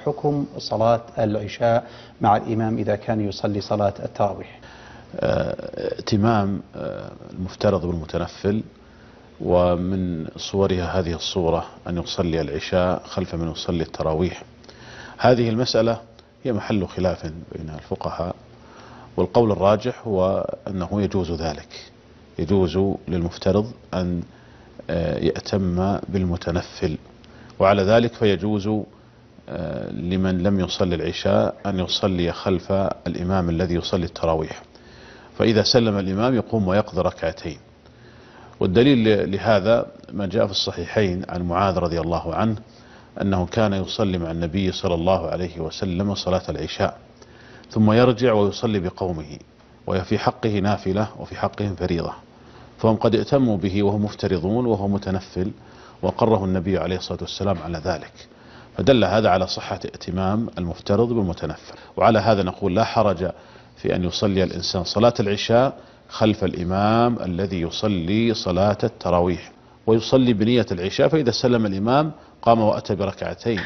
حكم صلاة العشاء مع الإمام إذا كان يصلي صلاة التراويح؟ ائتمام المفترض بالمتنفل، ومن صورها هذه الصورة أن يصلي العشاء خلف من يصلي التراويح. هذه المسألة هي محل خلاف بين الفقهاء، والقول الراجح هو أنه يجوز ذلك، يجوز للمفترض أن يأتم بالمتنفل، وعلى ذلك فيجوز لمن لم يصلي العشاء أن يصلي خلف الإمام الذي يصلي التراويح، فإذا سلم الإمام يقوم ويقضي ركعتين. والدليل لهذا ما جاء في الصحيحين عن معاذ رضي الله عنه أنه كان يصلي مع النبي صلى الله عليه وسلم صلاة العشاء ثم يرجع ويصلي بقومه، وفي حقه نافلة وفي حقهم فريضة، فهم قد ائتموا به وهم مفترضون وهو متنفل، وقره النبي عليه الصلاة والسلام على ذلك، فدل هذا على صحة ائتمام المفترض بالمتنفل. وعلى هذا نقول لا حرج في أن يصلي الإنسان صلاة العشاء خلف الإمام الذي يصلي صلاة التراويح، ويصلي بنية العشاء، فإذا سلم الإمام قام وأتى بركعتين